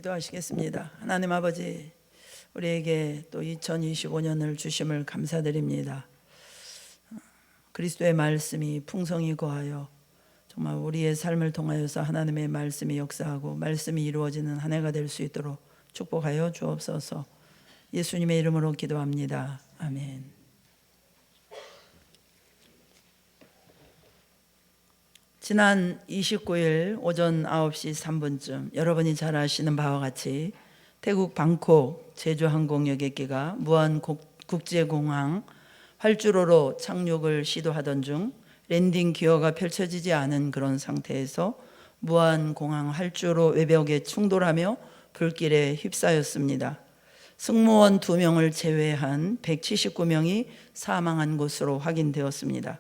기도하시겠습니다. 하나님 아버지, 우리에게 또 2025년을 주심을 감사드립니다. 그리스도의 말씀이 풍성히 거하여 정말 우리의 삶을 통하여서 하나님의 말씀이 역사하고 말씀이 이루어지는 한 해가 될 수 있도록 축복하여 주옵소서. 예수님의 이름으로 기도합니다. 아멘. 지난 29일 오전 9시 3분쯤 여러분이 잘 아시는 바와 같이 태국 방콕 제주항공 여객기가 무안 국제공항 활주로로 착륙을 시도하던 중 랜딩 기어가 펼쳐지지 않은 그런 상태에서 무안 공항 활주로 외벽에 충돌하며 불길에 휩싸였습니다. 승무원 2명을 제외한 179명이 사망한 것으로 확인되었습니다.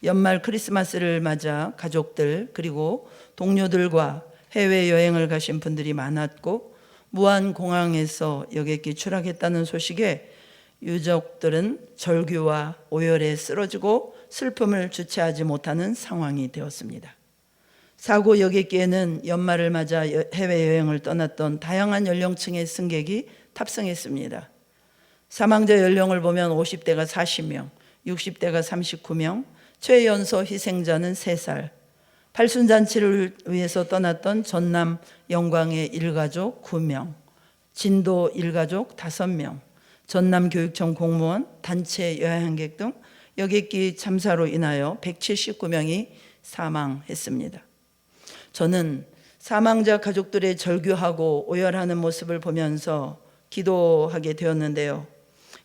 연말 크리스마스를 맞아 가족들 그리고 동료들과 해외여행을 가신 분들이 많았고 무안공항에서 여객기 추락했다는 소식에 유족들은 절규와 오열에 쓰러지고 슬픔을 주체하지 못하는 상황이 되었습니다. 사고 여객기에는 연말을 맞아 해외여행을 떠났던 다양한 연령층의 승객이 탑승했습니다. 사망자 연령을 보면 50대가 40명, 60대가 39명, 최연소 희생자는 3살, 팔순잔치를 위해서 떠났던 전남 영광의 일가족 9명, 진도 일가족 5명, 전남교육청 공무원, 단체 여행객 등 여객기 참사로 인하여 179명이 사망했습니다. 저는 사망자 가족들의 절규하고 오열하는 모습을 보면서 기도하게 되었는데요.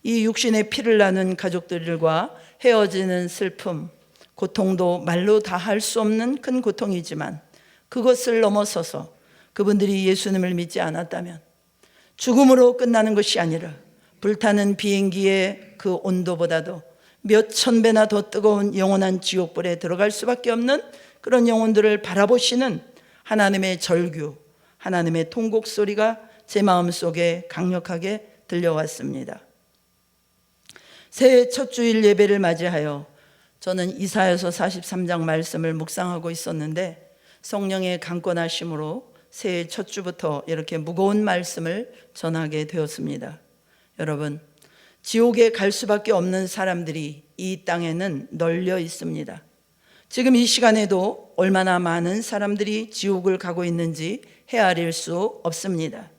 이 육신의 피를 나눈 가족들과 헤어지는 슬픔, 고통도 말로 다 할 수 없는 큰 고통이지만 그것을 넘어서서 그분들이 예수님을 믿지 않았다면 죽음으로 끝나는 것이 아니라 불타는 비행기의 그 온도보다도 몇 천 배나 더 뜨거운 영원한 지옥불에 들어갈 수밖에 없는 그런 영혼들을 바라보시는 하나님의 절규, 하나님의 통곡 소리가 제 마음속에 강력하게 들려왔습니다. 새해 첫 주일 예배를 맞이하여 저는 이사야서 43장 말씀을 묵상하고 있었는데 성령의 강권하심으로 새해 첫 주부터 이렇게 무거운 말씀을 전하게 되었습니다. 여러분, 지옥에 갈 수밖에 없는 사람들이 이 땅에는 널려 있습니다. 지금 이 시간에도 얼마나 많은 사람들이 지옥을 가고 있는지 헤아릴 수 없습니다.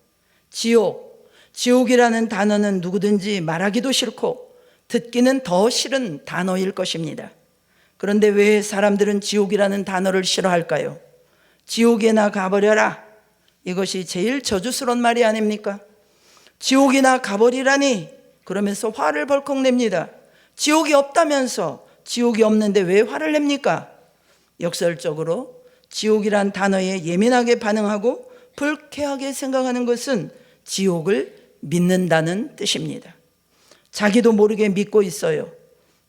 지옥이라는 단어는 누구든지 말하기도 싫고 듣기는 더 싫은 단어일 것입니다. 그런데 왜 사람들은 지옥이라는 단어를 싫어할까요? 지옥에나 가버려라. 이것이 제일 저주스러운 말이 아닙니까? 지옥이나 가버리라니 그러면서 화를 벌컥 냅니다. 지옥이 없다면서 지옥이 없는데 왜 화를 냅니까? 역설적으로 지옥이란 단어에 예민하게 반응하고 불쾌하게 생각하는 것은 지옥을 믿는다는 뜻입니다. 자기도 모르게 믿고 있어요.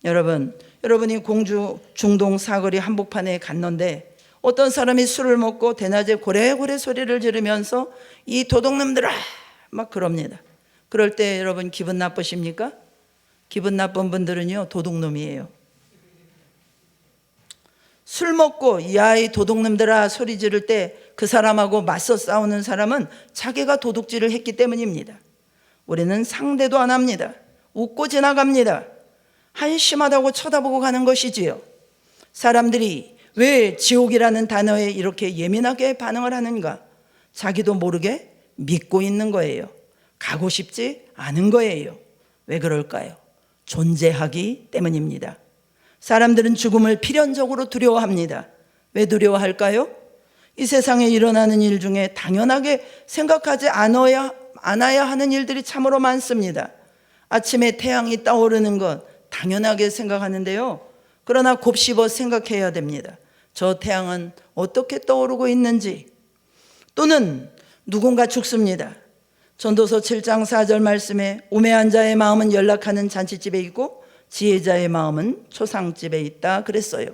여러분이 공주 중동 사거리 한복판에 갔는데 어떤 사람이 술을 먹고 대낮에 고래고래 소리를 지르면서 이 도둑놈들아 막 그럽니다. 그럴 때 여러분 기분 나쁘십니까? 기분 나쁜 분들은요 도둑놈이에요. 술 먹고 야 이 도둑놈들아 소리 지를 때 그 사람하고 맞서 싸우는 사람은 자기가 도둑질을 했기 때문입니다. 우리는 상대도 안 합니다. 웃고 지나갑니다. 한심하다고 쳐다보고 가는 것이지요. 사람들이 왜 지옥이라는 단어에 이렇게 예민하게 반응을 하는가? 자기도 모르게 믿고 있는 거예요. 가고 싶지 않은 거예요. 왜 그럴까요? 존재하기 때문입니다. 사람들은 죽음을 필연적으로 두려워합니다. 왜 두려워할까요? 이 세상에 일어나는 일 중에 당연하게 생각하지 않아야 하는 일들이 참으로 많습니다. 아침에 태양이 떠오르는 것 당연하게 생각하는데요. 그러나 곱씹어 생각해야 됩니다. 저 태양은 어떻게 떠오르고 있는지. 또는 누군가 죽습니다. 전도서 7장 4절 말씀에 우매한 자의 마음은 연락하는 잔치집에 있고 지혜자의 마음은 초상집에 있다 그랬어요.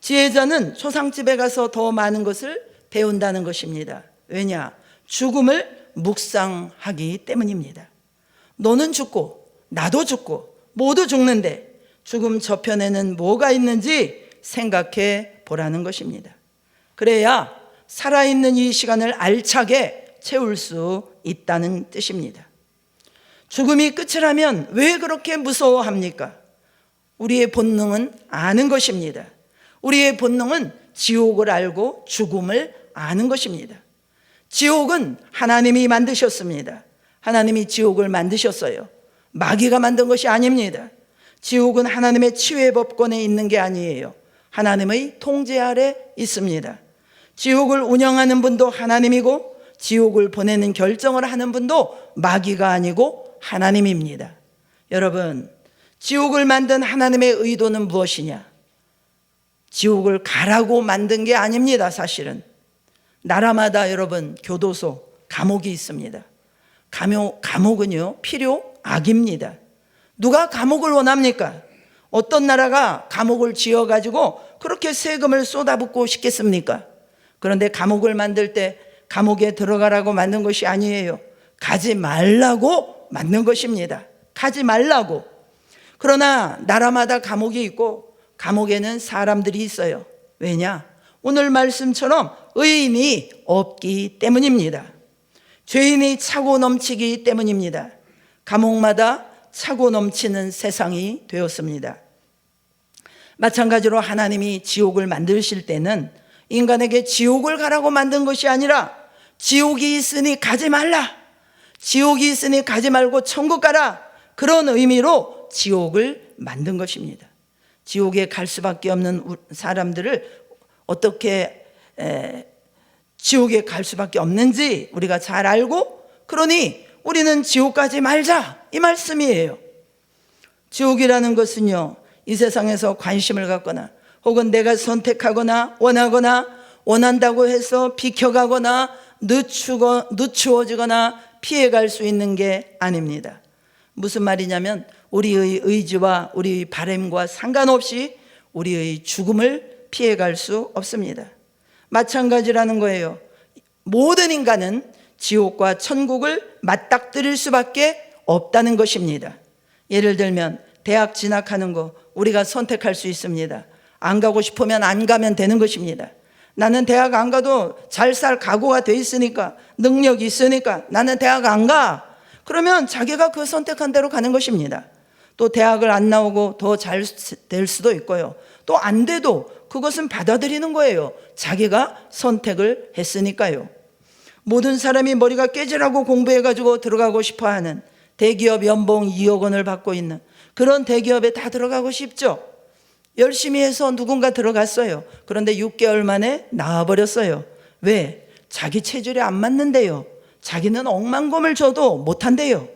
지혜자는 초상집에 가서 더 많은 것을 배운다는 것입니다. 왜냐? 죽음을 묵상하기 때문입니다. 너는 죽고 나도 죽고 모두 죽는데 죽음 저편에는 뭐가 있는지 생각해 보라는 것입니다. 그래야 살아있는 이 시간을 알차게 채울 수 있다는 뜻입니다. 죽음이 끝이라면 왜 그렇게 무서워합니까? 우리의 본능은 아는 것입니다. 우리의 본능은 지옥을 알고 죽음을 아는 것입니다. 지옥은 하나님이 만드셨습니다. 하나님이 지옥을 만드셨어요. 마귀가 만든 것이 아닙니다. 지옥은 하나님의 치유의 법권에 있는 게 아니에요. 하나님의 통제 아래 있습니다. 지옥을 운영하는 분도 하나님이고 지옥을 보내는 결정을 하는 분도 마귀가 아니고 하나님입니다. 여러분, 지옥을 만든 하나님의 의도는 무엇이냐? 지옥을 가라고 만든 게 아닙니다. 사실은 나라마다 여러분 교도소, 감옥이 있습니다. 감옥은요 필요 악입니다. 누가 감옥을 원합니까? 어떤 나라가 감옥을 지어가지고 그렇게 세금을 쏟아붓고 싶겠습니까? 그런데 감옥을 만들 때 감옥에 들어가라고 만든 것이 아니에요. 가지 말라고 만든 것입니다. 가지 말라고. 그러나 나라마다 감옥이 있고 감옥에는 사람들이 있어요. 왜냐? 오늘 말씀처럼 의인이 없기 때문입니다. 죄인이 차고 넘치기 때문입니다. 감옥마다 차고 넘치는 세상이 되었습니다. 마찬가지로 하나님이 지옥을 만드실 때는 인간에게 지옥을 가라고 만든 것이 아니라 지옥이 있으니 가지 말라, 지옥이 있으니 가지 말고 천국 가라, 그런 의미로 지옥을 만든 것입니다. 지옥에 갈 수밖에 없는 사람들을 어떻게 지옥에 갈 수밖에 없는지 우리가 잘 알고, 그러니 우리는 지옥 가지 말자, 이 말씀이에요. 지옥이라는 것은요, 이 세상에서 관심을 갖거나 혹은 내가 선택하거나 원하거나 원한다고 해서 비켜가거나 늦추어지거나 피해갈 수 있는 게 아닙니다. 무슨 말이냐면 우리의 의지와 우리의 바람과 상관없이 우리의 죽음을 피해갈 수 없습니다. 마찬가지라는 거예요. 모든 인간은 지옥과 천국을 맞닥뜨릴 수밖에 없다는 것입니다. 예를 들면 대학 진학하는 거 우리가 선택할 수 있습니다. 안 가고 싶으면 안 가면 되는 것입니다. 나는 대학 안 가도 잘 살 각오가 돼 있으니까, 능력이 있으니까 나는 대학 안 가. 그러면 자기가 그 선택한 대로 가는 것입니다. 또 대학을 안 나오고 더 잘 될 수도 있고요. 또 안 돼도 그것은 받아들이는 거예요. 자기가 선택을 했으니까요. 모든 사람이 머리가 깨지라고 공부해가지고 들어가고 싶어하는 대기업 연봉 2억 원을 받고 있는 그런 대기업에 다 들어가고 싶죠. 열심히 해서 누군가 들어갔어요. 그런데 6개월 만에 나와버렸어요. 왜? 자기 체질에 안 맞는데요. 자기는 억만금을 줘도 못한대요.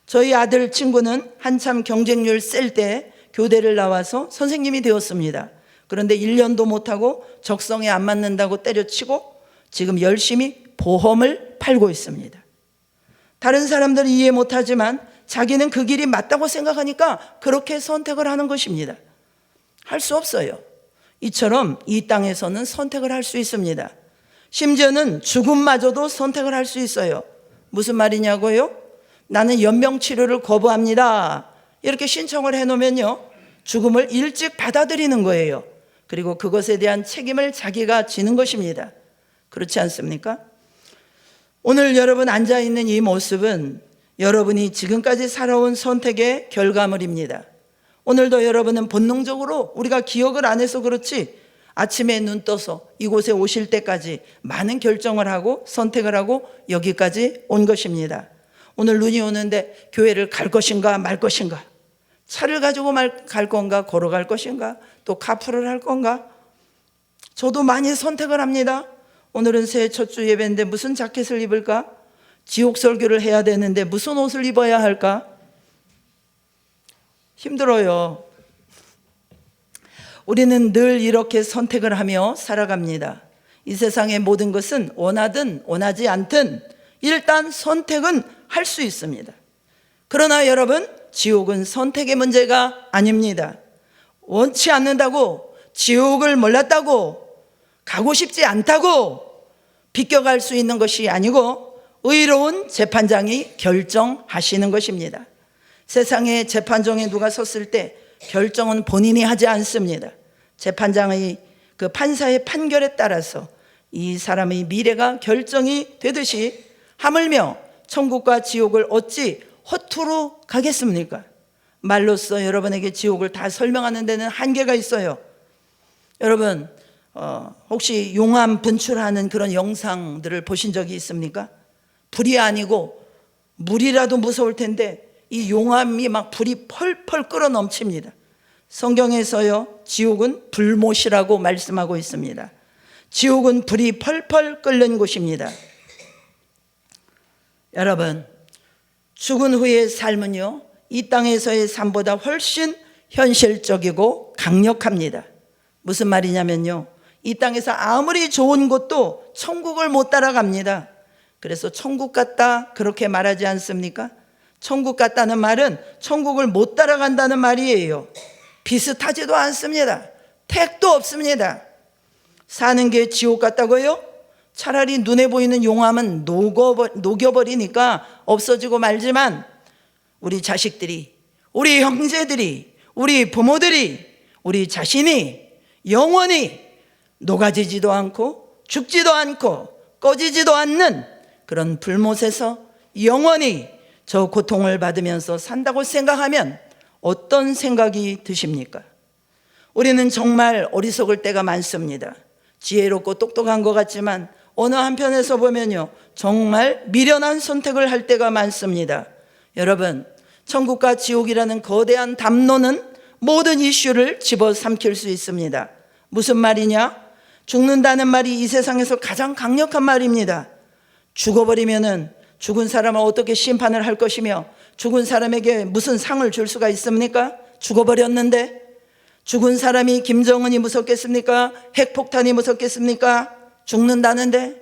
저희 아들 친구는 한참 경쟁률 셀 때 교대를 나와서 선생님이 되었습니다. 그런데 1년도 못하고 적성에 안 맞는다고 때려치고 지금 열심히 보험을 팔고 있습니다. 다른 사람들은 이해 못하지만 자기는 그 길이 맞다고 생각하니까 그렇게 선택을 하는 것입니다. 할 수 없어요. 이처럼 이 땅에서는 선택을 할 수 있습니다. 심지어는 죽음마저도 선택을 할 수 있어요. 무슨 말이냐고요? 나는 연명치료를 거부합니다. 이렇게 신청을 해놓으면요, 죽음을 일찍 받아들이는 거예요. 그리고 그것에 대한 책임을 자기가 지는 것입니다. 그렇지 않습니까? 오늘 여러분 앉아있는 이 모습은 여러분이 지금까지 살아온 선택의 결과물입니다. 오늘도 여러분은 본능적으로 우리가 기억을 안 해서 그렇지 아침에 눈 떠서 이곳에 오실 때까지 많은 결정을 하고 선택을 하고 여기까지 온 것입니다. 오늘 눈이 오는데 교회를 갈 것인가 말 것인가, 차를 가지고 갈 건가 걸어갈 것인가, 또 카풀을 할 건가. 저도 많이 선택을 합니다. 오늘은 새해 첫 주 예배인데 무슨 자켓을 입을까? 지옥 설교를 해야 되는데 무슨 옷을 입어야 할까? 힘들어요. 우리는 늘 이렇게 선택을 하며 살아갑니다. 이 세상의 모든 것은 원하든 원하지 않든 일단 선택은 할 수 있습니다. 그러나 여러분, 지옥은 선택의 문제가 아닙니다. 원치 않는다고, 지옥을 몰랐다고, 가고 싶지 않다고 비껴갈 수 있는 것이 아니고 의로운 재판장이 결정하시는 것입니다. 세상의 재판정에 누가 섰을 때 결정은 본인이 하지 않습니다. 재판장의 그 판사의 판결에 따라서 이 사람의 미래가 결정이 되듯이 하물며 천국과 지옥을 어찌 허투루 가겠습니까? 말로써 여러분에게 지옥을 다 설명하는 데는 한계가 있어요. 여러분 혹시 용암 분출하는 그런 영상들을 보신 적이 있습니까? 불이 아니고 물이라도 무서울 텐데 이 용암이 막 불이 펄펄 끓어 넘칩니다. 성경에서요, 지옥은 불못이라고 말씀하고 있습니다. 지옥은 불이 펄펄 끓는 곳입니다. 여러분, 죽은 후의 삶은요, 이 땅에서의 삶보다 훨씬 현실적이고 강력합니다. 무슨 말이냐면요, 이 땅에서 아무리 좋은 곳도 천국을 못 따라갑니다. 그래서 천국 같다 그렇게 말하지 않습니까? 천국 같다는 말은 천국을 못 따라간다는 말이에요. 비슷하지도 않습니다. 택도 없습니다. 사는 게 지옥 같다고요? 차라리 눈에 보이는 용암은 녹여버리니까 없어지고 말지만 우리 자식들이, 우리 형제들이, 우리 부모들이, 우리 자신이 영원히 녹아지지도 않고 죽지도 않고 꺼지지도 않는 그런 불못에서 영원히 저 고통을 받으면서 산다고 생각하면 어떤 생각이 드십니까? 우리는 정말 어리석을 때가 많습니다. 지혜롭고 똑똑한 것 같지만 어느 한편에서 보면요, 정말 미련한 선택을 할 때가 많습니다. 여러분, 천국과 지옥이라는 거대한 담론은 모든 이슈를 집어삼킬 수 있습니다. 무슨 말이냐? 죽는다는 말이 이 세상에서 가장 강력한 말입니다. 죽어버리면은 죽은 사람을 어떻게 심판을 할 것이며 죽은 사람에게 무슨 상을 줄 수가 있습니까? 죽어버렸는데. 죽은 사람이 김정은이 무섭겠습니까? 핵폭탄이 무섭겠습니까? 죽는다는데,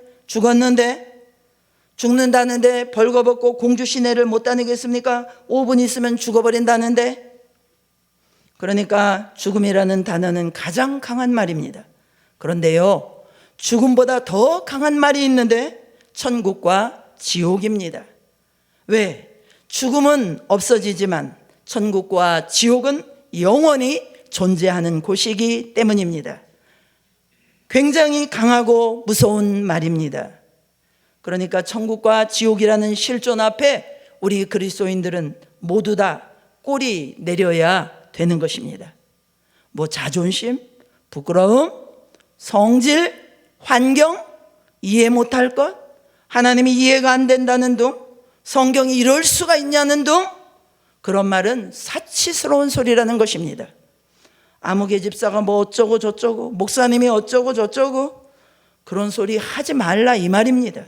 죽는다는데 벌거벗고 공주 시내를 못 다니겠습니까? 5분 있으면 죽어버린다는데. 그러니까 죽음이라는 단어는 가장 강한 말입니다. 그런데요, 죽음보다 더 강한 말이 있는데 천국과 지옥입니다. 왜? 죽음은 없어지지만 천국과 지옥은 영원히 존재하는 곳이기 때문입니다. 굉장히 강하고 무서운 말입니다. 그러니까 천국과 지옥이라는 실존 앞에 우리 그리스도인들은 모두 다 꼴이 내려야 되는 것입니다. 뭐 자존심, 부끄러움, 성질, 환경, 이해 못할 것, 하나님이 이해가 안 된다는 둥, 성경이 이럴 수가 있냐는 둥, 그런 말은 사치스러운 소리라는 것입니다. 아무개 집사가 뭐 어쩌고 저쩌고, 목사님이 어쩌고 저쩌고, 그런 소리 하지 말라 이 말입니다.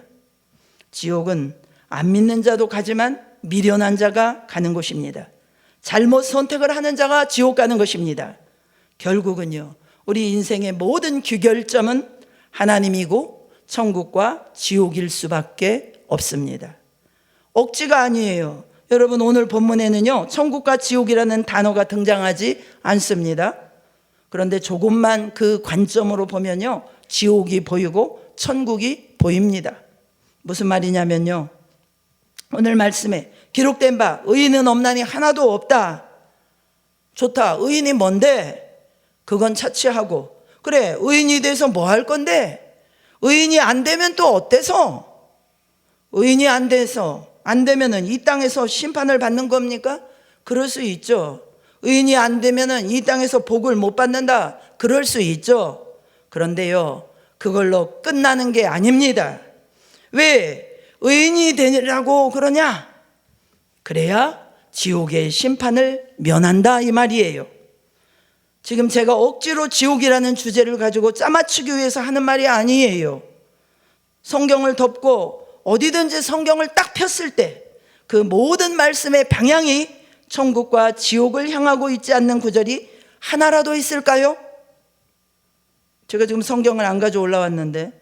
지옥은 안 믿는 자도 가지만 미련한 자가 가는 곳입니다. 잘못 선택을 하는 자가 지옥 가는 것입니다. 결국은요, 우리 인생의 모든 규결점은 하나님이고 천국과 지옥일 수밖에 없습니다. 억지가 아니에요. 여러분, 오늘 본문에는요, 천국과 지옥이라는 단어가 등장하지 않습니다. 그런데 조금만 그 관점으로 보면요, 지옥이 보이고 천국이 보입니다. 무슨 말이냐면요, 오늘 말씀에 기록된 바 의인은 없나니 하나도 없다. 좋다. 의인이 뭔데? 그건 차치하고, 그래, 의인이 돼서 뭐 할 건데? 의인이 안 되면 또 어때서? 의인이 안 되면은 이 땅에서 심판을 받는 겁니까? 그럴 수 있죠. 의인이 안 되면은 이 땅에서 복을 못 받는다. 그럴 수 있죠. 그런데요, 그걸로 끝나는 게 아닙니다. 왜 의인이 되라고 그러냐? 그래야 지옥의 심판을 면한다 이 말이에요. 지금 제가 억지로 지옥이라는 주제를 가지고 짜맞추기 위해서 하는 말이 아니에요. 성경을 덮고 어디든지 성경을 딱 폈을 때 그 모든 말씀의 방향이 천국과 지옥을 향하고 있지 않는 구절이 하나라도 있을까요? 제가 지금 성경을 안 가져 올라왔는데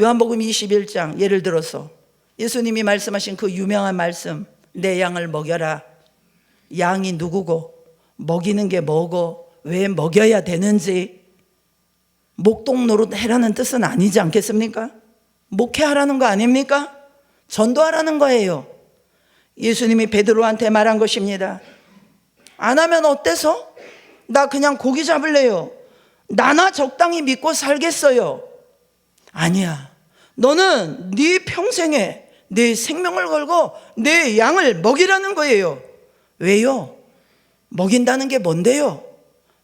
요한복음 21장, 예를 들어서 예수님이 말씀하신 그 유명한 말씀, 내 양을 먹여라. 양이 누구고 먹이는 게 뭐고 왜 먹여야 되는지, 목동 노릇해라는 뜻은 아니지 않겠습니까? 목회하라는 거 아닙니까? 전도하라는 거예요. 예수님이 베드로한테 말한 것입니다. 안 하면 어때서? 나 그냥 고기 잡을래요. 나나 적당히 믿고 살겠어요. 아니야. 너는 네 평생에 내 생명을 걸고 내 양을 먹이라는 거예요. 왜요? 먹인다는 게 뭔데요?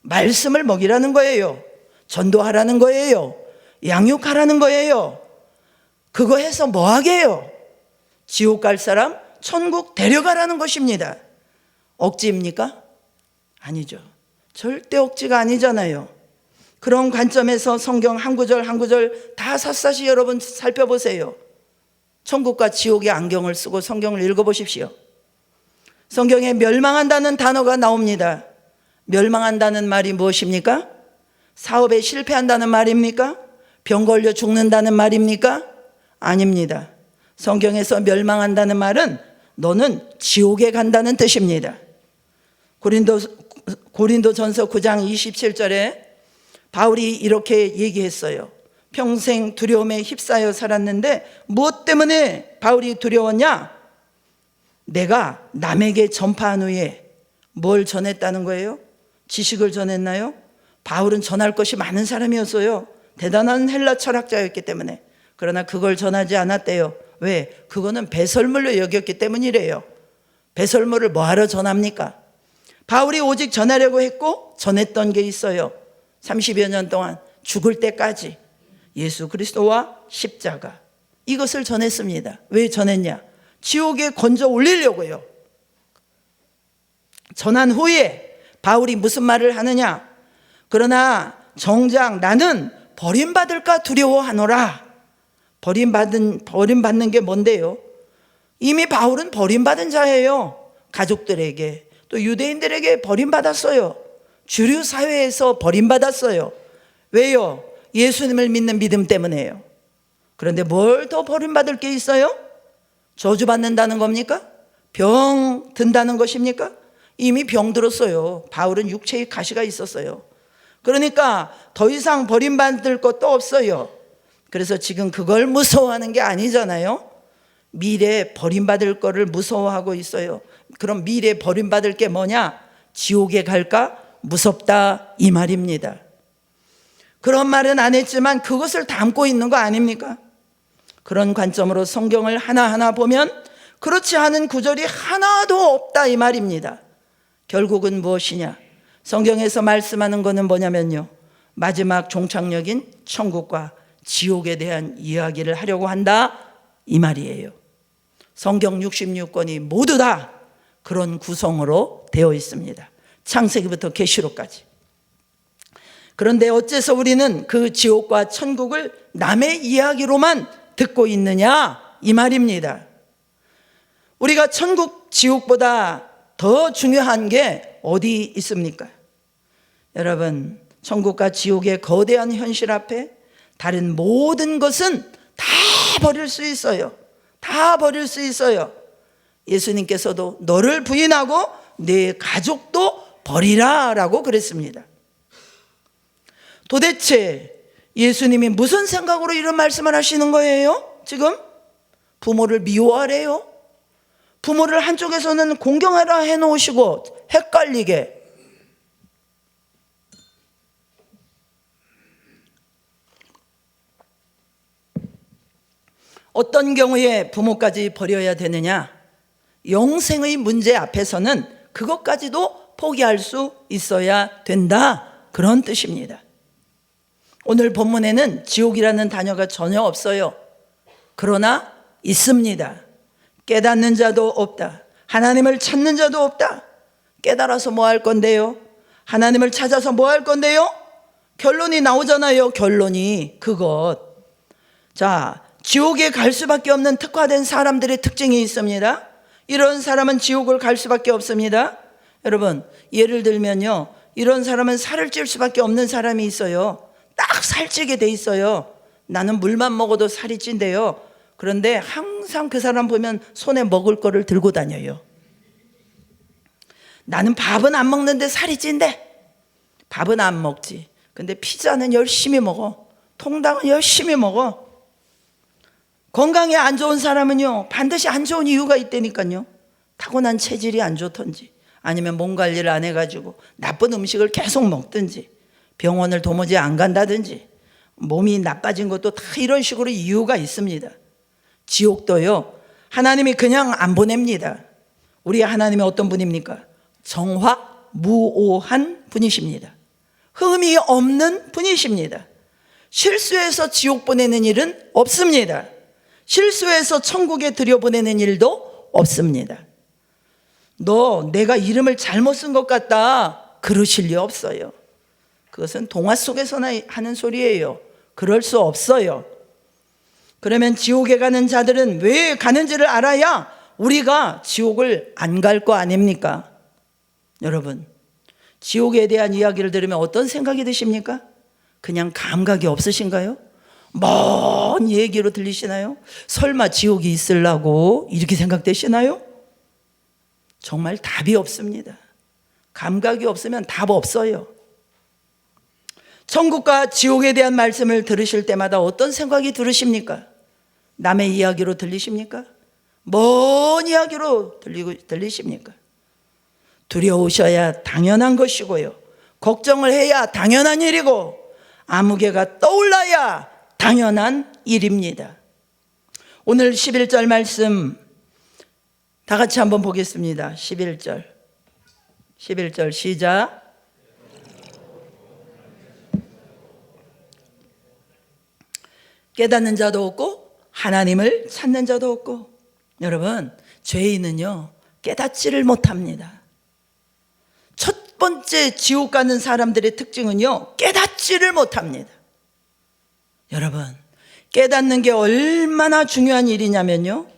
말씀을 먹이라는 거예요. 전도하라는 거예요. 양육하라는 거예요. 그거 해서 뭐 하게요? 지옥 갈 사람 천국 데려가라는 것입니다. 억지입니까? 아니죠. 절대 억지가 아니잖아요. 그런 관점에서 성경 한 구절 한 구절 다 샅샅이 여러분 살펴보세요. 천국과 지옥의 안경을 쓰고 성경을 읽어보십시오. 성경에 멸망한다는 단어가 나옵니다. 멸망한다는 말이 무엇입니까? 사업에 실패한다는 말입니까? 병 걸려 죽는다는 말입니까? 아닙니다. 성경에서 멸망한다는 말은 너는 지옥에 간다는 뜻입니다. 고린도전서 9장 27절에 바울이 이렇게 얘기했어요. 평생 두려움에 휩싸여 살았는데 무엇 때문에 바울이 두려웠냐? 내가 남에게 전파한 후에 뭘 전했다는 거예요? 지식을 전했나요? 바울은 전할 것이 많은 사람이었어요. 대단한 헬라 철학자였기 때문에. 그러나 그걸 전하지 않았대요. 왜? 그거는 배설물로 여겼기 때문이래요. 배설물을 뭐하러 전합니까? 바울이 오직 전하려고 했고 전했던 게 있어요. 30여 년 동안 죽을 때까지 예수 그리스도와 십자가, 이것을 전했습니다. 왜 전했냐? 지옥에 건져 올리려고요. 전한 후에 바울이 무슨 말을 하느냐? 그러나 정작 나는 버림받을까 두려워하노라. 버림받는 게 뭔데요? 이미 바울은 버림받은 자예요. 가족들에게, 또 유대인들에게 버림받았어요. 주류 사회에서 버림받았어요. 왜요? 예수님을 믿는 믿음 때문에요. 그런데 뭘 더 버림받을 게 있어요? 저주받는다는 겁니까? 병 든다는 것입니까? 이미 병 들었어요. 바울은 육체의 가시가 있었어요. 그러니까 더 이상 버림받을 것도 없어요. 그래서 지금 그걸 무서워하는 게 아니잖아요. 미래에 버림받을 거를 무서워하고 있어요. 그럼 미래에 버림받을 게 뭐냐? 지옥에 갈까? 무섭다, 이 말입니다. 그런 말은 안 했지만 그것을 담고 있는 거 아닙니까? 그런 관점으로 성경을 하나하나 보면 그렇지 않은 구절이 하나도 없다, 이 말입니다. 결국은 무엇이냐? 성경에서 말씀하는 것은 뭐냐면요, 마지막 종착역인 천국과 지옥에 대한 이야기를 하려고 한다, 이 말이에요. 성경 66권이 모두 다 그런 구성으로 되어 있습니다. 창세기부터 계시록까지. 그런데 어째서 우리는 그 지옥과 천국을 남의 이야기로만 듣고 있느냐, 이 말입니다. 우리가 천국, 지옥보다 더 중요한 게 어디 있습니까? 여러분, 천국과 지옥의 거대한 현실 앞에 다른 모든 것은 다 버릴 수 있어요. 다 버릴 수 있어요. 예수님께서도 너를 부인하고 내 가족도 버리라 라고 그랬습니다. 도대체 예수님이 무슨 생각으로 이런 말씀을 하시는 거예요? 지금 부모를 미워하래요? 부모를 한쪽에서는 공경하라 해놓으시고 헷갈리게, 어떤 경우에 부모까지 버려야 되느냐? 영생의 문제 앞에서는 그것까지도 포기할 수 있어야 된다, 그런 뜻입니다. 오늘 본문에는 지옥이라는 단어가 전혀 없어요. 그러나 있습니다. 깨닫는 자도 없다. 하나님을 찾는 자도 없다. 깨달아서 뭐 할 건데요? 하나님을 찾아서 뭐 할 건데요? 결론이 나오잖아요. 결론이 그것. 자, 지옥에 갈 수밖에 없는 특화된 사람들의 특징이 있습니다. 이런 사람은 지옥을 갈 수밖에 없습니다. 여러분, 예를 들면요, 이런 사람은 살을 찔 수밖에 없는 사람이 있어요. 딱 살찌게 돼 있어요. 나는 물만 먹어도 살이 찐대요. 그런데 항상 그 사람 보면 손에 먹을 거를 들고 다녀요. 나는 밥은 안 먹는데 살이 찐대. 밥은 안 먹지. 근데 피자는 열심히 먹어. 통닭은 열심히 먹어. 건강에 안 좋은 사람은요, 반드시 안 좋은 이유가 있다니까요. 타고난 체질이 안 좋던지, 아니면 몸 관리를 안 해가지고 나쁜 음식을 계속 먹든지, 병원을 도무지 안 간다든지, 몸이 나빠진 것도 다 이런 식으로 이유가 있습니다. 지옥도요, 하나님이 그냥 안 보냅니다. 우리 하나님이 어떤 분입니까? 정확무오한 분이십니다. 흠이 없는 분이십니다. 실수해서 지옥 보내는 일은 없습니다. 실수해서 천국에 들여보내는 일도 없습니다. 너 내가 이름을 잘못 쓴 것 같다 그러실 리 없어요. 그것은 동화 속에서나 하는 소리예요. 그럴 수 없어요. 그러면 지옥에 가는 자들은 왜 가는지를 알아야 우리가 지옥을 안 갈 거 아닙니까? 여러분, 지옥에 대한 이야기를 들으면 어떤 생각이 드십니까? 그냥 감각이 없으신가요? 먼 얘기로 들리시나요? 설마 지옥이 있으려고 이렇게 생각되시나요? 정말 답이 없습니다. 감각이 없으면 답 없어요. 천국과 지옥에 대한 말씀을 들으실 때마다 어떤 생각이 들으십니까? 남의 이야기로 들리십니까? 먼 이야기로 들리십니까? 두려우셔야 당연한 것이고요, 걱정을 해야 당연한 일이고, 아무개가 떠올라야 당연한 일입니다. 오늘 11절 말씀 다 같이 한번 보겠습니다. 11절 시작. 깨닫는 자도 없고 하나님을 찾는 자도 없고. 여러분, 죄인은요 깨닫지를 못합니다. 첫 번째 지옥 가는 사람들의 특징은요 깨닫지를 못합니다. 여러분, 깨닫는 게 얼마나 중요한 일이냐면요,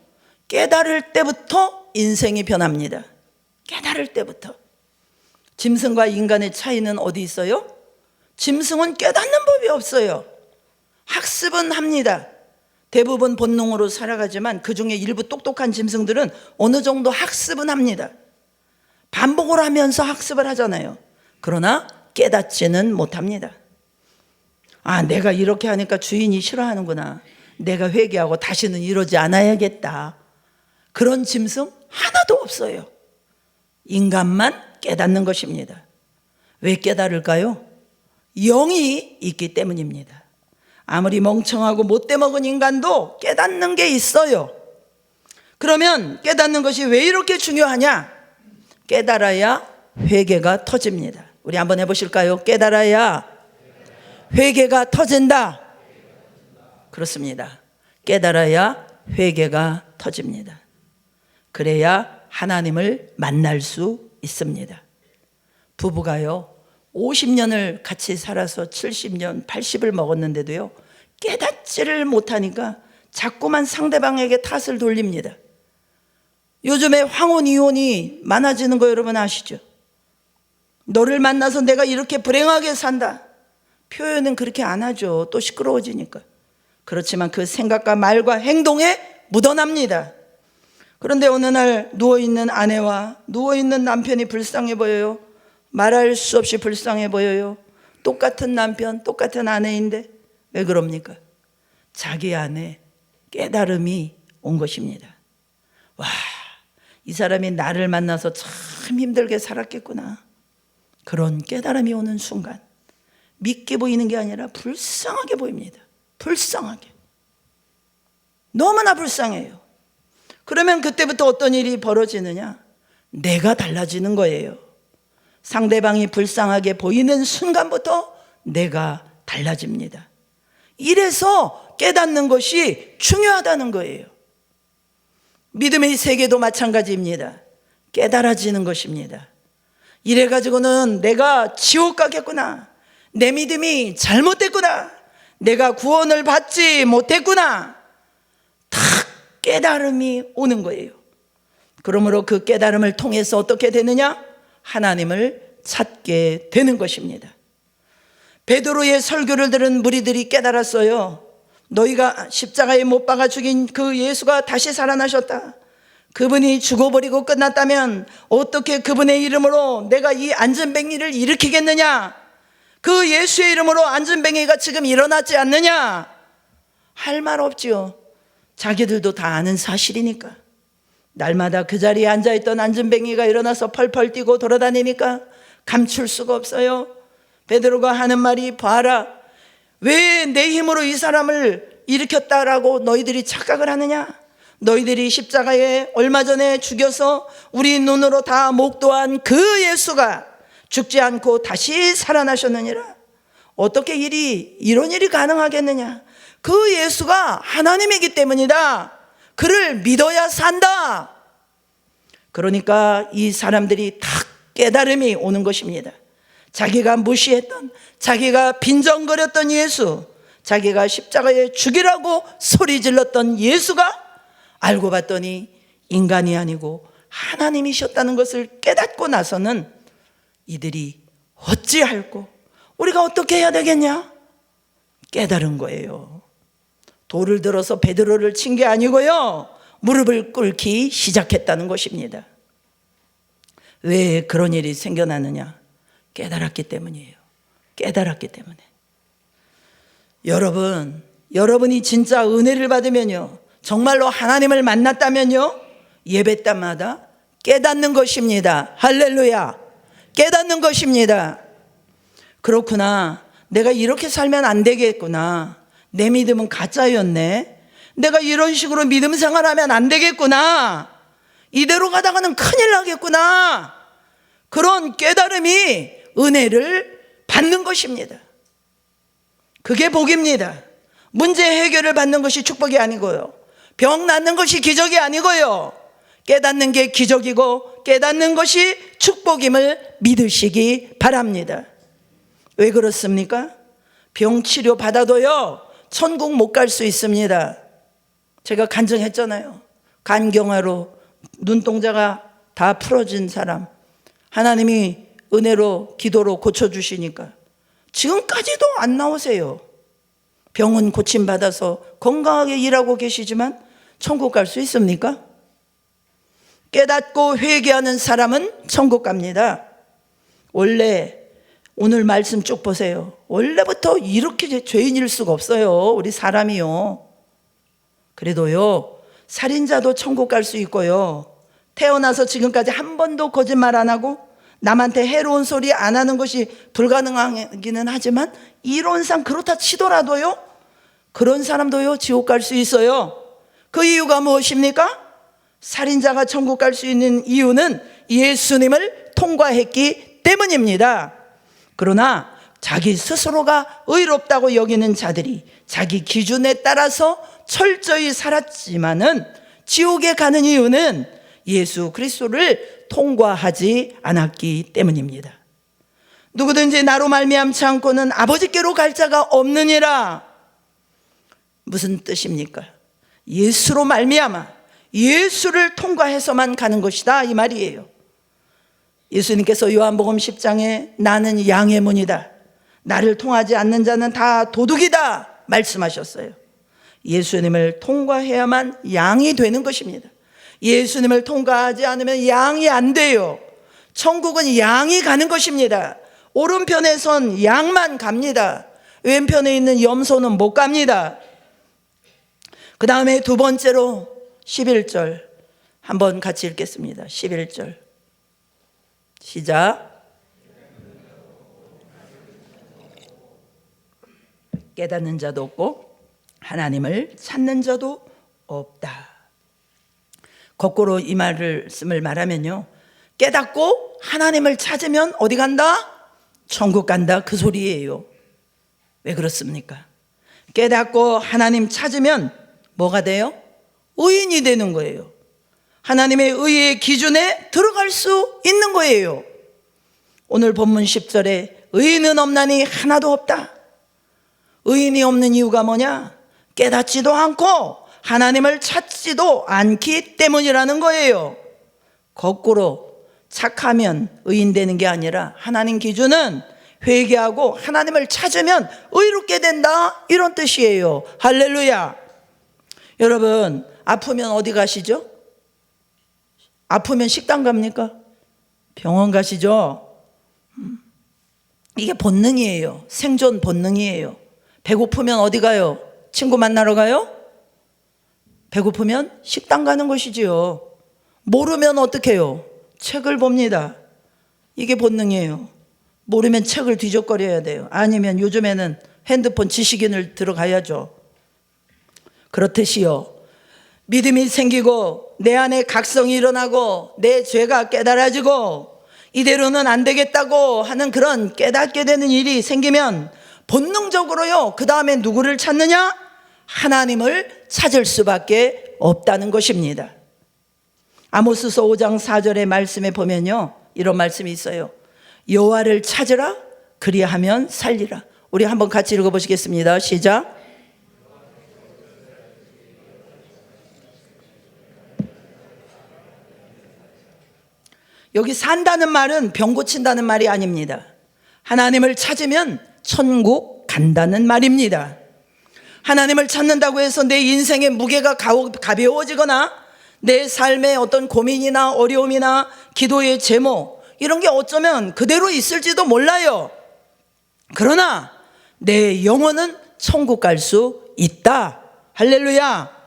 깨달을 때부터 인생이 변합니다. 깨달을 때부터. 짐승과 인간의 차이는 어디 있어요? 짐승은 깨닫는 법이 없어요. 학습은 합니다. 대부분 본능으로 살아가지만 그 중에 일부 똑똑한 짐승들은 어느 정도 학습은 합니다. 반복을 하면서 학습을 하잖아요. 그러나 깨닫지는 못합니다. 아, 내가 이렇게 하니까 주인이 싫어하는구나, 내가 회개하고 다시는 이러지 않아야겠다, 그런 짐승 하나도 없어요. 인간만 깨닫는 것입니다. 왜 깨달을까요? 영이 있기 때문입니다. 아무리 멍청하고 못돼 먹은 인간도 깨닫는 게 있어요. 그러면 깨닫는 것이 왜 이렇게 중요하냐? 깨달아야 회개가 터집니다. 우리 한번 해보실까요? 깨달아야 회개가 터진다. 그렇습니다. 깨달아야 회개가 터집니다. 그래야 하나님을 만날 수 있습니다. 부부가요 50년을 같이 살아서 70년 80을 먹었는데도요 깨닫지를 못하니까 자꾸만 상대방에게 탓을 돌립니다. 요즘에 황혼 이혼이 많아지는 거 여러분 아시죠? 너를 만나서 내가 이렇게 불행하게 산다, 표현은 그렇게 안 하죠. 또 시끄러워지니까. 그렇지만 그 생각과 말과 행동에 묻어납니다. 그런데 어느 날 누워있는 아내와 누워있는 남편이 불쌍해 보여요. 말할 수 없이 불쌍해 보여요. 똑같은 남편, 똑같은 아내인데 왜 그럽니까? 자기 안에 깨달음이 온 것입니다. 와, 이 사람이 나를 만나서 참 힘들게 살았겠구나. 그런 깨달음이 오는 순간 믿게 보이는 게 아니라 불쌍하게 보입니다. 불쌍하게. 너무나 불쌍해요. 그러면 그때부터 어떤 일이 벌어지느냐? 내가 달라지는 거예요. 상대방이 불쌍하게 보이는 순간부터 내가 달라집니다. 이래서 깨닫는 것이 중요하다는 거예요. 믿음의 세계도 마찬가지입니다. 깨달아지는 것입니다. 이래가지고는 내가 지옥 가겠구나, 내 믿음이 잘못됐구나, 내가 구원을 받지 못했구나, 탁 깨달음이 오는 거예요. 그러므로 그 깨달음을 통해서 어떻게 되느냐? 하나님을 찾게 되는 것입니다. 베드로의 설교를 들은 무리들이 깨달았어요. 너희가 십자가에 못 박아 죽인 그 예수가 다시 살아나셨다. 그분이 죽어버리고 끝났다면 어떻게 그분의 이름으로 내가 이 안전뱅이를 일으키겠느냐? 그 예수의 이름으로 안전뱅이가 지금 일어났지 않느냐? 할 말 없지요. 자기들도 다 아는 사실이니까. 날마다 그 자리에 앉아있던 안전뱅이가 일어나서 펄펄 뛰고 돌아다니니까 감출 수가 없어요. 베드로가 하는 말이, 봐라, 왜 내 힘으로 이 사람을 일으켰다라고 너희들이 착각을 하느냐? 너희들이 십자가에 얼마 전에 죽여서 우리 눈으로 다 목도한 그 예수가 죽지 않고 다시 살아나셨느니라. 어떻게 이런 일이 가능하겠느냐? 그 예수가 하나님이기 때문이다. 그를 믿어야 산다. 그러니까 이 사람들이 탁 깨달음이 오는 것입니다. 자기가 무시했던, 자기가 빈정거렸던 예수, 자기가 십자가에 죽이라고 소리 질렀던 예수가 알고 봤더니 인간이 아니고 하나님이셨다는 것을 깨닫고 나서는 이들이 어찌할꼬, 우리가 어떻게 해야 되겠냐? 깨달은 거예요. 돌을 들어서 베드로를 친 게 아니고요, 무릎을 꿇기 시작했다는 것입니다. 왜 그런 일이 생겨나느냐? 깨달았기 때문이에요. 깨달았기 때문에. 여러분이 진짜 은혜를 받으면요, 정말로 하나님을 만났다면요, 예배 때마다 깨닫는 것입니다. 할렐루야. 깨닫는 것입니다. 그렇구나, 내가 이렇게 살면 안 되겠구나, 내 믿음은 가짜였네, 내가 이런 식으로 믿음 생활하면 안 되겠구나, 이대로 가다가는 큰일 나겠구나, 그런 깨달음이 은혜를 받는 것입니다. 그게 복입니다. 문제 해결을 받는 것이 축복이 아니고요, 병 낫는 것이 기적이 아니고요, 깨닫는 게 기적이고 깨닫는 것이 축복임을 믿으시기 바랍니다. 왜 그렇습니까? 병 치료 받아도요, 천국 못 갈 수 있습니다. 제가 간증했잖아요. 간경화로 눈동자가 다 풀어진 사람, 하나님이 은혜로 기도로 고쳐주시니까 지금까지도 안 나오세요. 병은 고침받아서 건강하게 일하고 계시지만 천국 갈 수 있습니까? 깨닫고 회개하는 사람은 천국 갑니다. 원래 오늘 말씀 쭉 보세요. 원래부터 이렇게 죄인일 수가 없어요, 우리 사람이요. 그래도요, 살인자도 천국 갈 수 있고요, 태어나서 지금까지 한 번도 거짓말 안 하고 남한테 해로운 소리 안 하는 것이 불가능하기는 하지만 이론상 그렇다 치더라도요, 그런 사람도요 지옥 갈 수 있어요. 그 이유가 무엇입니까? 살인자가 천국 갈 수 있는 이유는 예수님을 통과했기 때문입니다. 그러나 자기 스스로가 의롭다고 여기는 자들이 자기 기준에 따라서 철저히 살았지만은 지옥에 가는 이유는 예수 그리스도를 통과하지 않았기 때문입니다. 누구든지 나로 말미암지 않고는 아버지께로 갈 자가 없느니라. 무슨 뜻입니까? 예수로 말미암아, 예수를 통과해서만 가는 것이다, 이 말이에요. 예수님께서 요한복음 10장에 나는 양의 문이다, 나를 통하지 않는 자는 다 도둑이다 말씀하셨어요. 예수님을 통과해야만 양이 되는 것입니다. 예수님을 통과하지 않으면 양이 안 돼요. 천국은 양이 가는 것입니다. 오른편에선 양만 갑니다. 왼편에 있는 염소는 못 갑니다. 그 다음에 두 번째로 11절 한번 같이 읽겠습니다. 11절 시작. 깨닫는 자도 없고 하나님을 찾는 자도 없다. 거꾸로 이 말씀을 말하면요, 깨닫고 하나님을 찾으면 어디 간다? 천국 간다, 그 소리예요. 왜 그렇습니까? 깨닫고 하나님 찾으면 뭐가 돼요? 의인이 되는 거예요. 하나님의 의의 기준에 들어갈 수 있는 거예요. 오늘 본문 10절에 의인은 없나니 하나도 없다. 의인이 없는 이유가 뭐냐? 깨닫지도 않고 하나님을 찾지도 않기 때문이라는 거예요. 거꾸로 착하면 의인 되는 게 아니라 하나님 기준은 회개하고 하나님을 찾으면 의롭게 된다, 이런 뜻이에요. 할렐루야. 여러분, 아프면 어디 가시죠? 아프면 식당 갑니까? 병원 가시죠? 이게 본능이에요. 생존 본능이에요. 배고프면 어디 가요? 친구 만나러 가요? 배고프면 식당 가는 것이지요. 모르면 어떻게 해요? 책을 봅니다. 이게 본능이에요. 모르면 책을 뒤적거려야 돼요. 아니면 요즘에는 핸드폰 지식인을 들어가야죠. 그렇듯이요, 믿음이 생기고 내 안에 각성이 일어나고 내 죄가 깨달아지고 이대로는 안 되겠다고 하는 그런 깨닫게 되는 일이 생기면 본능적으로요, 그 다음에 누구를 찾느냐? 하나님을 찾을 수밖에 없다는 것입니다. 아모스서 5장 4절의 말씀에 보면요, 이런 말씀이 있어요. 여호와를 찾으라, 그리하면 살리라. 우리 한번 같이 읽어보시겠습니다. 시작. 여기 산다는 말은 병 고친다는 말이 아닙니다. 하나님을 찾으면 천국 간다는 말입니다. 하나님을 찾는다고 해서 내 인생의 무게가 가벼워지거나 내 삶의 어떤 고민이나 어려움이나 기도의 제목, 이런 게 어쩌면 그대로 있을지도 몰라요. 그러나 내 영혼은 천국 갈 수 있다. 할렐루야.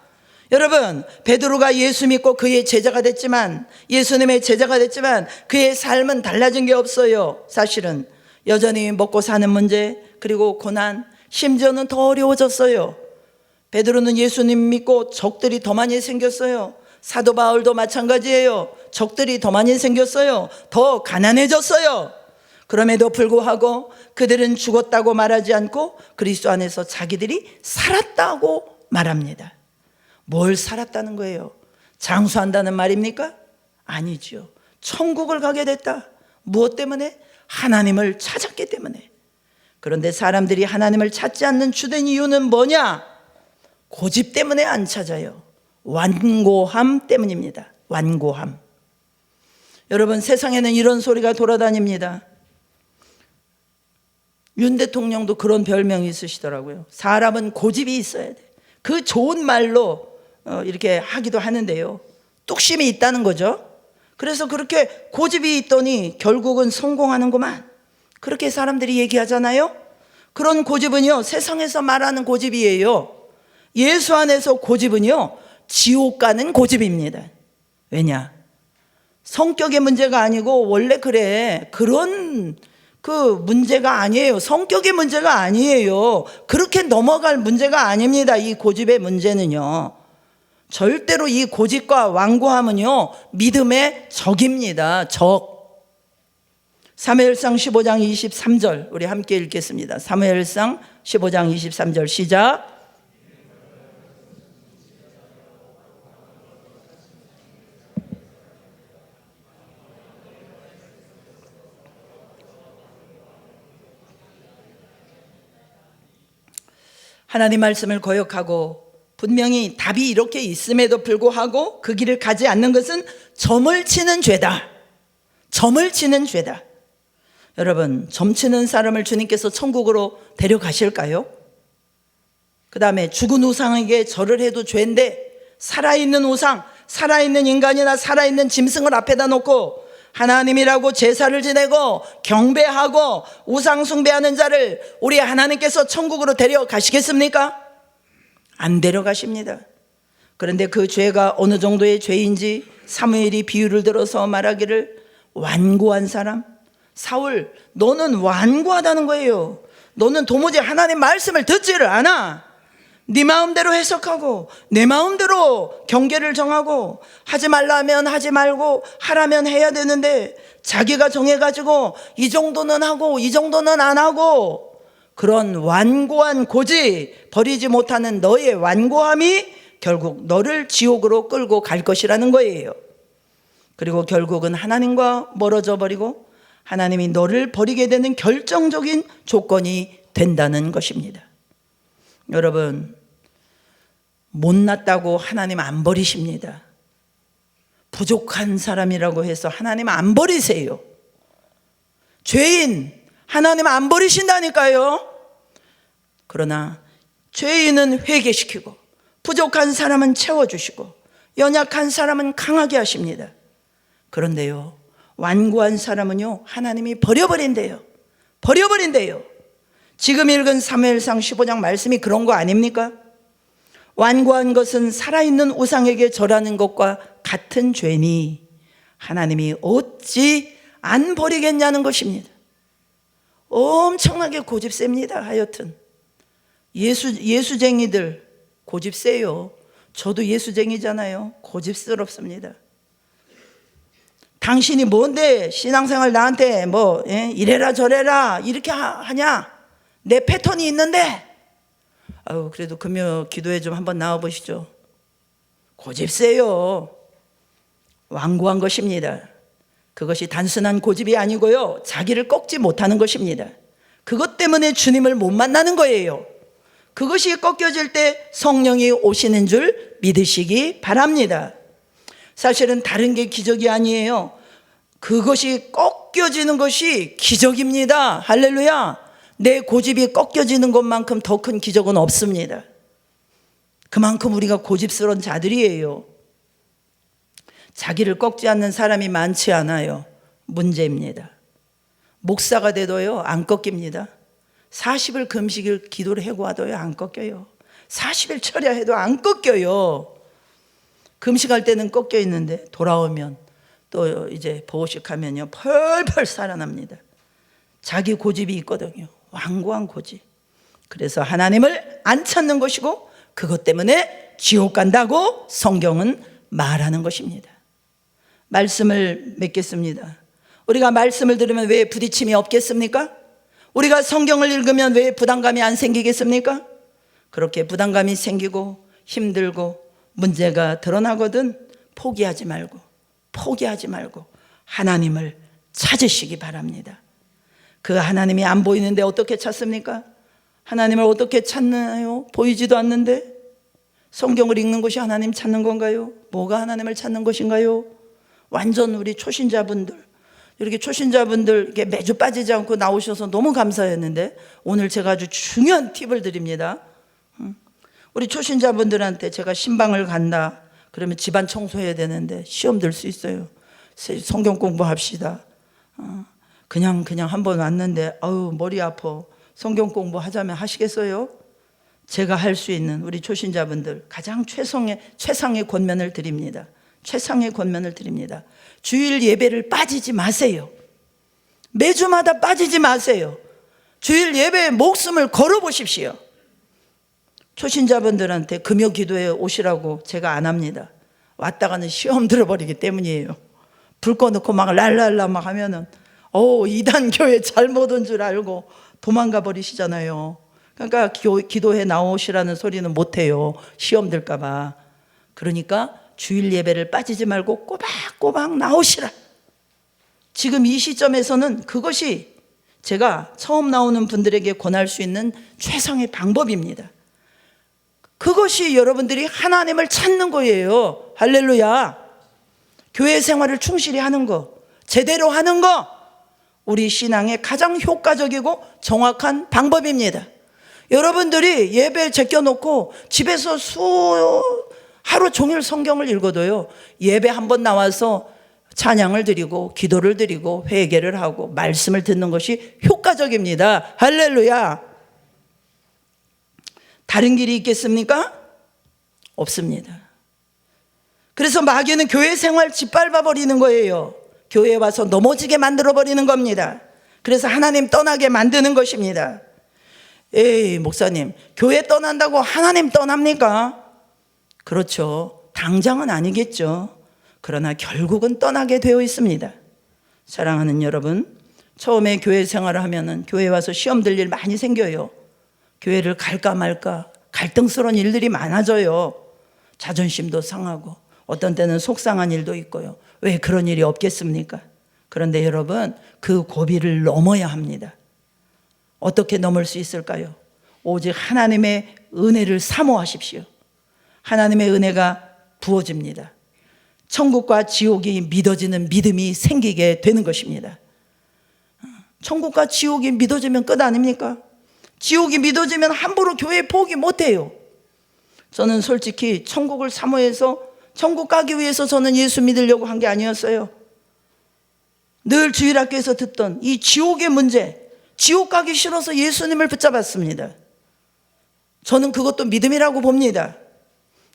여러분, 베드로가 예수 믿고 그의 제자가 됐지만, 예수님의 제자가 됐지만 그의 삶은 달라진 게 없어요. 사실은 여전히 먹고 사는 문제, 그리고 고난, 심지어는 더 어려워졌어요. 베드로는 예수님 믿고 적들이 더 많이 생겼어요. 사도 바울도 마찬가지예요. 적들이 더 많이 생겼어요. 더 가난해졌어요. 그럼에도 불구하고 그들은 죽었다고 말하지 않고 그리스도 안에서 자기들이 살았다고 말합니다. 뭘 살았다는 거예요? 장수한다는 말입니까? 아니죠. 천국을 가게 됐다. 무엇 때문에? 하나님을 찾았기 때문에. 그런데 사람들이 하나님을 찾지 않는 주된 이유는 뭐냐? 고집 때문에 안 찾아요. 완고함 때문입니다. 완고함. 여러분, 세상에는 이런 소리가 돌아다닙니다. 윤 대통령도 그런 별명이 있으시더라고요. 사람은 고집이 있어야 돼. 그 좋은 말로 이렇게 하기도 하는데요, 뚝심이 있다는 거죠. 그래서 그렇게 고집이 있더니 결국은 성공하는구만, 그렇게 사람들이 얘기하잖아요. 그런 고집은요, 세상에서 말하는 고집이에요. 예수 안에서 고집은요, 지옥 가는 고집입니다. 왜냐? 성격의 문제가 아니고 원래 그래, 그런 그 문제가 아니에요. 성격의 문제가 아니에요. 그렇게 넘어갈 문제가 아닙니다. 이 고집의 문제는요, 절대로 이 고집과 완고함은요, 믿음의 적입니다. 적. 사무엘상 15장 23절 우리 함께 읽겠습니다. 사무엘상 15장 23절 시작. 하나님 말씀을 거역하고 분명히 답이 이렇게 있음에도 불구하고 그 길을 가지 않는 것은 점을 치는 죄다. 점을 치는 죄다. 여러분, 점 치는 사람을 주님께서 천국으로 데려가실까요? 그 다음에 죽은 우상에게 절을 해도 죄인데, 살아있는 우상, 살아있는 인간이나 살아있는 짐승을 앞에다 놓고 하나님이라고 제사를 지내고 경배하고 우상 숭배하는 자를 우리 하나님께서 천국으로 데려가시겠습니까? 안 데려가십니다. 그런데 그 죄가 어느 정도의 죄인지 사무엘이 비유를 들어서 말하기를, 완고한 사람, 사울, 너는 완고하다는 거예요. 너는 도무지 하나님 말씀을 듣지를 않아. 네 마음대로 해석하고 내 마음대로 경계를 정하고, 하지 말라면 하지 말고 하라면 해야 되는데 자기가 정해가지고 이 정도는 하고 이 정도는 안 하고, 그런 완고한 고집, 버리지 못하는 너의 완고함이 결국 너를 지옥으로 끌고 갈 것이라는 거예요. 그리고 결국은 하나님과 멀어져 버리고 하나님이 너를 버리게 되는 결정적인 조건이 된다는 것입니다. 여러분, 못났다고 하나님 안 버리십니다. 부족한 사람이라고 해서 하나님 안 버리세요. 죄인 하나님 안 버리신다니까요. 그러나 죄인은 회개시키고 부족한 사람은 채워주시고 연약한 사람은 강하게 하십니다. 그런데요, 완고한 사람은요, 하나님이 버려버린대요. 버려버린대요. 지금 읽은 사무엘상 15장 말씀이 그런 거 아닙니까? 완고한 것은 살아있는 우상에게 절하는 것과 같은 죄니 하나님이 어찌 안 버리겠냐는 것입니다. 엄청나게 고집셉니다. 하여튼 예수쟁이들 고집 세요. 저도 예수쟁이잖아요. 고집스럽습니다. 당신이 뭔데 신앙생활 나한테 뭐 이래라 저래라 이렇게 하냐? 내 패턴이 있는데. 아유, 그래도 금요 기도회 좀 한번 나와 보시죠. 고집 세요. 완고한 것입니다. 그것이 단순한 고집이 아니고요, 자기를 꺾지 못하는 것입니다. 그것 때문에 주님을 못 만나는 거예요. 그것이 꺾여질 때 성령이 오시는 줄 믿으시기 바랍니다. 사실은 다른 게 기적이 아니에요. 그것이 꺾여지는 것이 기적입니다. 할렐루야. 내 고집이 꺾여지는 것만큼 더 큰 기적은 없습니다. 그만큼 우리가 고집스러운 자들이에요. 자기를 꺾지 않는 사람이 많지 않아요. 문제입니다. 목사가 돼도요 안 꺾입니다. 40일 금식일 기도를 해고하도요 안 꺾여요. 40일 철야해도 안 꺾여요. 금식할 때는 꺾여 있는데 돌아오면 또 이제 보호식하면요 펄펄 살아납니다. 자기 고집이 있거든요. 완고한 고집. 그래서 하나님을 안 찾는 것이고 그것 때문에 지옥 간다고 성경은 말하는 것입니다. 말씀을 맺겠습니다. 우리가 말씀을 들으면 왜 부딪힘이 없겠습니까? 우리가 성경을 읽으면 왜 부담감이 안 생기겠습니까? 그렇게 부담감이 생기고 힘들고 문제가 드러나거든 포기하지 말고 하나님을 찾으시기 바랍니다. 그 하나님이 안 보이는데 어떻게 찾습니까? 하나님을 어떻게 찾나요? 보이지도 않는데. 성경을 읽는 것이 하나님 찾는 건가요? 뭐가 하나님을 찾는 것인가요? 완전 우리 초신자분들, 이렇게 초신자분들 이렇게 매주 빠지지 않고 나오셔서 너무 감사했는데 오늘 제가 아주 중요한 팁을 드립니다. 우리 초신자분들한테 제가 신방을 간다 그러면 집안 청소해야 되는데 시험 들 수 있어요. 성경 공부합시다. 그냥 한번 왔는데 아유 머리 아파. 성경 공부하자면 하시겠어요? 제가 할 수 있는 우리 초신자분들 가장 최상의 권면을 드립니다. 최상의 권면을 드립니다. 주일 예배를 빠지지 마세요. 매주마다 빠지지 마세요. 주일 예배에 목숨을 걸어 보십시오. 초신자분들한테 금요 기도에 오시라고 제가 안 합니다. 왔다가는 시험 들어버리기 때문이에요. 불 꺼놓고 막 랄랄라 막 하면은 이단 교회 잘못 온 줄 알고 도망가 버리시잖아요. 그러니까 기도해 나오시라는 소리는 못해요. 시험 들까 봐. 그러니까 주일 예배를 빠지지 말고 꼬박꼬박 나오시라. 지금 이 시점에서는 그것이 제가 처음 나오는 분들에게 권할 수 있는 최상의 방법입니다. 그것이 여러분들이 하나님을 찾는 거예요. 할렐루야. 교회 생활을 충실히 하는 거, 제대로 하는 거, 우리 신앙의 가장 효과적이고 정확한 방법입니다. 여러분들이 예배 제껴놓고 집에서 하루 종일 성경을 읽어도요, 예배 한번 나와서 찬양을 드리고 기도를 드리고 회개를 하고 말씀을 듣는 것이 효과적입니다. 할렐루야. 다른 길이 있겠습니까? 없습니다. 그래서 마귀는 교회 생활 짓밟아 버리는 거예요. 교회에 와서 넘어지게 만들어 버리는 겁니다. 그래서 하나님 떠나게 만드는 것입니다. 에이 목사님, 교회 떠난다고 하나님 떠납니까? 그렇죠. 당장은 아니겠죠. 그러나 결국은 떠나게 되어 있습니다. 사랑하는 여러분, 처음에 교회 생활을 하면은 교회 와서 시험 들 일 많이 생겨요. 교회를 갈까 말까 갈등스러운 일들이 많아져요. 자존심도 상하고 어떤 때는 속상한 일도 있고요. 왜 그런 일이 없겠습니까? 그런데 여러분, 그 고비를 넘어야 합니다. 어떻게 넘을 수 있을까요? 오직 하나님의 은혜를 사모하십시오. 하나님의 은혜가 부어집니다. 천국과 지옥이 믿어지는 믿음이 생기게 되는 것입니다. 천국과 지옥이 믿어지면 끝 아닙니까? 지옥이 믿어지면 함부로 교회 포기 못해요. 저는 솔직히 천국을 사모해서 천국 가기 위해서 저는 예수 믿으려고 한 게 아니었어요. 늘 주일학교에서 듣던 이 지옥의 문제, 지옥 가기 싫어서 예수님을 붙잡았습니다. 저는 그것도 믿음이라고 봅니다.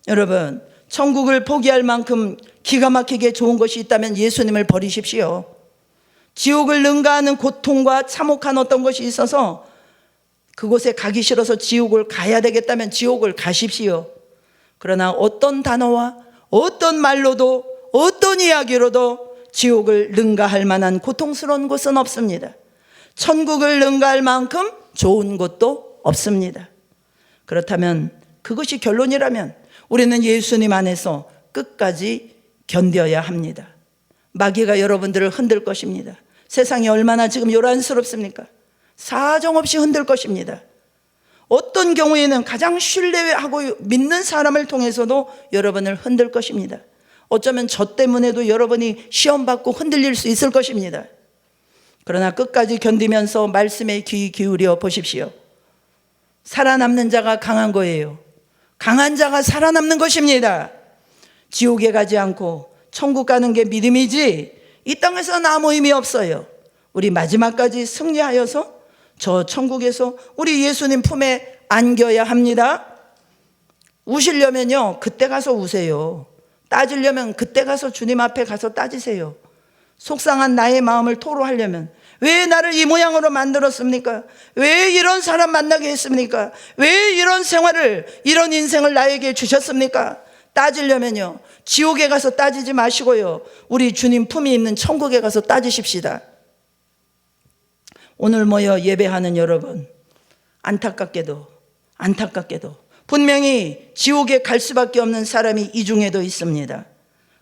여러분, 천국을 포기할 만큼 기가 막히게 좋은 것이 있다면 예수님을 버리십시오. 지옥을 능가하는 고통과 참혹한 어떤 것이 있어서 그곳에 가기 싫어서 지옥을 가야 되겠다면 지옥을 가십시오. 그러나 어떤 단어와 어떤 말로도 어떤 이야기로도 지옥을 능가할 만한 고통스러운 곳은 없습니다. 천국을 능가할 만큼 좋은 곳도 없습니다. 그렇다면 그것이 결론이라면 우리는 예수님 안에서 끝까지 견뎌야 합니다. 마귀가 여러분들을 흔들 것입니다. 세상이 얼마나 지금 요란스럽습니까? 사정없이 흔들 것입니다. 어떤 경우에는 가장 신뢰하고 믿는 사람을 통해서도 여러분을 흔들 것입니다. 어쩌면 저 때문에도 여러분이 시험받고 흔들릴 수 있을 것입니다. 그러나 끝까지 견디면서 말씀에 귀 기울여 보십시오. 살아남는 자가 강한 거예요. 강한 자가 살아남는 것입니다. 지옥에 가지 않고 천국 가는 게 믿음이지 이 땅에서는 아무 의미 없어요. 우리 마지막까지 승리하여서 저 천국에서 우리 예수님 품에 안겨야 합니다. 우시려면요 그때 가서 우세요. 따지려면 그때 가서 주님 앞에 가서 따지세요. 속상한 나의 마음을 토로하려면 왜 나를 이 모양으로 만들었습니까? 왜 이런 사람 만나게 했습니까? 왜 이런 생활을, 이런 인생을 나에게 주셨습니까? 따지려면요 지옥에 가서 따지지 마시고요 우리 주님 품이 있는 천국에 가서 따지십시다. 오늘 모여 예배하는 여러분, 안타깝게도 분명히 지옥에 갈 수밖에 없는 사람이 이 중에도 있습니다.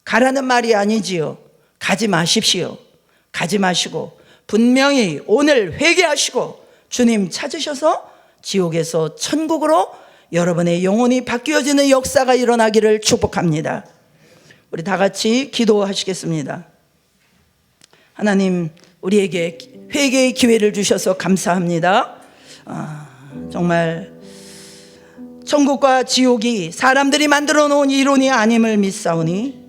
가라는 말이 아니지요. 가지 마십시오. 가지 마시고 분명히 오늘 회개하시고 주님 찾으셔서 지옥에서 천국으로 여러분의 영혼이 바뀌어지는 역사가 일어나기를 축복합니다. 우리 다 같이 기도하시겠습니다. 하나님, 우리에게 회개의 기회를 주셔서 감사합니다. 정말 천국과 지옥이 사람들이 만들어 놓은 이론이 아님을 믿사오니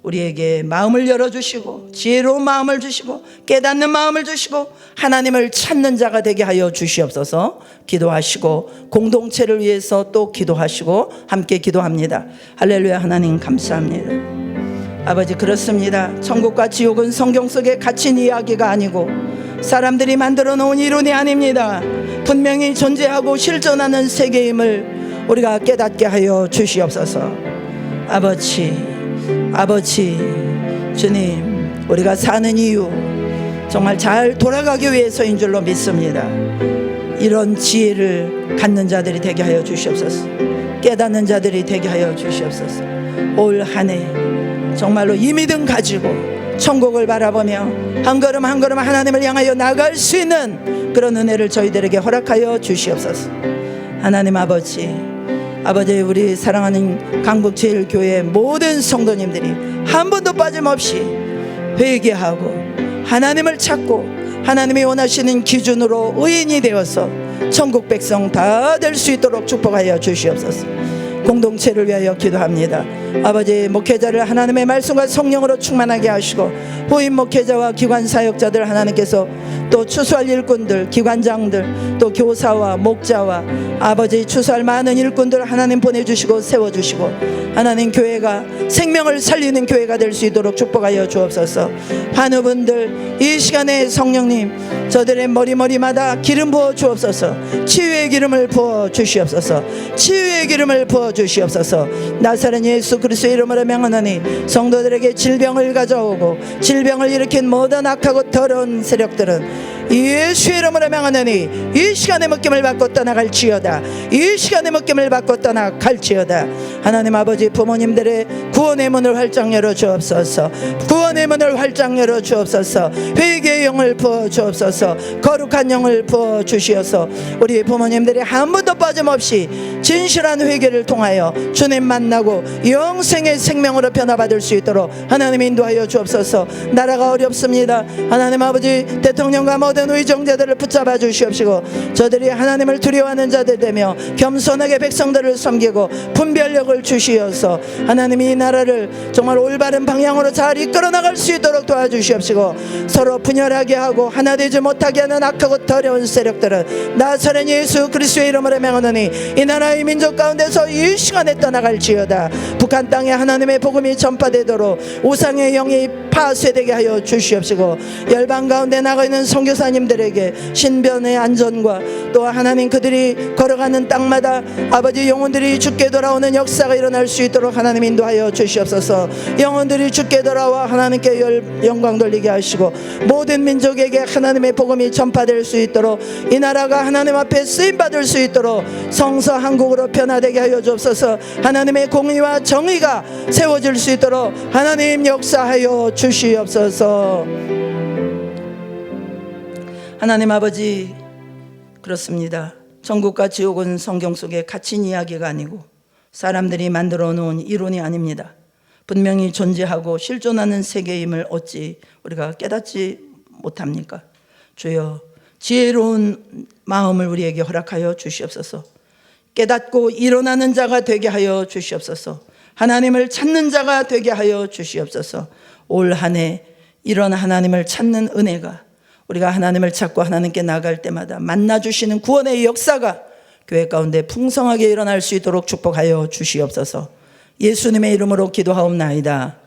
우리에게 마음을 열어주시고 지혜로운 마음을 주시고 깨닫는 마음을 주시고 하나님을 찾는 자가 되게 하여 주시옵소서. 기도하시고 공동체를 위해서 또 기도하시고 함께 기도합니다. 할렐루야. 하나님 감사합니다. 아버지, 그렇습니다. 천국과 지옥은 성경 속에 갇힌 이야기가 아니고 사람들이 만들어 놓은 이론이 아닙니다. 분명히 존재하고 실존하는 세계임을 우리가 깨닫게 하여 주시옵소서. 아버지 주님, 우리가 사는 이유 정말 잘 돌아가기 위해서인 줄로 믿습니다. 이런 지혜를 갖는 자들이 되게 하여 주시옵소서. 깨닫는 자들이 되게 하여 주시옵소서. 올 한 해 정말로 이 믿음 가지고 천국을 바라보며 한 걸음 한 걸음 하나님을 향하여 나갈 수 있는 그런 은혜를 저희들에게 허락하여 주시옵소서. 하나님 아버지, 우리 사랑하는 강북제일교회 모든 성도님들이 한 번도 빠짐없이 회개하고 하나님을 찾고 하나님이 원하시는 기준으로 의인이 되어서 천국 백성 다 될 수 있도록 축복하여 주시옵소서. 공동체를 위하여 기도합니다. 아버지, 목회자를 하나님의 말씀과 성령으로 충만하게 하시고 후임 목회자와 기관 사역자들 하나님께서 또 추수할 일꾼들, 기관장들, 또 교사와 목자와 아버지 추수할 많은 일꾼들 하나님 보내주시고 세워주시고 하나님 교회가 생명을 살리는 교회가 될 수 있도록 축복하여 주옵소서. 환우분들 이 시간에 성령님 저들의 머리마다 기름 부어 주옵소서. 치유의 기름을 부어 주시옵소서. 치유의 기름을 부어 주시옵소서. 나사렛 예수 그리스도의 이름으로 명하노니 성도들에게 질병을 가져오고 질병을 일으킨 모든 악하고 더러운 세력들은 예수의 이름으로 명하노니 이 시간에 묶임을 받고 떠나갈지어다. 이 시간에 묶임을 받고 떠나갈지어다. 하나님 아버지, 부모님들의 구원의 문을 활짝 열어 주옵소서. 구원의 문을 활짝 열어 주옵소서. 회개의 영을 부어 주옵소서. 거룩한 영을 부어 주시어서 우리 부모님들이 한 번도 빠짐없이 진실한 회개를 통하여 주님 만나고 영생의 생명으로 변화받을 수 있도록 하나님 인도하여 주옵소서. 나라가 어렵습니다. 하나님 아버지, 대통령과 모든 의정자들을 붙잡아 주시옵시고 저들이 하나님을 두려워하는 자들 되며 겸손하게 백성들을 섬기고 분별력을 주시어서 하나님이 이 나라를 정말 올바른 방향으로 잘 이끌어 나갈 수 있도록 도와주시옵시고 서로 분열하게 하고 하나 되지 못하게 하는 악하고 더러운 세력들은 나사렛 예수 그리스도의 이름으로 명하노니 이 나라의 민족 가운데서 이 시간에 떠나갈지어다. 북한 땅에 하나님의 복음이 전파되도록 우상의 영이 파쇄되게 하여 주시옵시고, 열방 가운데 나가 있는 선교사님들에게 신변의 안전과 또 하나님 그들이 걸어가는 땅마다 아버지 영혼들이 주께 돌아오는 역사가 일어날 수 있도록 하나님 인도하여 주시옵소서. 영혼들이 주께 돌아와 하나님께 영광 돌리게 하시고 모든 민족에게 하나님의 복음이 전파될 수 있도록, 이 나라가 하나님 앞에 쓰임받을 수 있도록 성서 한국으로 변화되게 하여 주옵소서. 하나님의 공의와 정의가 세워질 수 있도록 하나님 역사하여 주시옵소서. 하나님 아버지, 그렇습니다. 천국과 지옥은 성경 속에 갇힌 이야기가 아니고 사람들이 만들어 놓은 이론이 아닙니다. 분명히 존재하고 실존하는 세계임을 어찌 우리가 깨닫지 못합니까? 주여, 지혜로운 마음을 우리에게 허락하여 주시옵소서. 깨닫고 일어나는 자가 되게 하여 주시옵소서. 하나님을 찾는 자가 되게 하여 주시옵소서. 올 한 해 이런 하나님을 찾는 은혜가, 우리가 하나님을 찾고 하나님께 나갈 때마다 만나주시는 구원의 역사가 교회 가운데 풍성하게 일어날 수 있도록 축복하여 주시옵소서. 예수님의 이름으로 기도하옵나이다.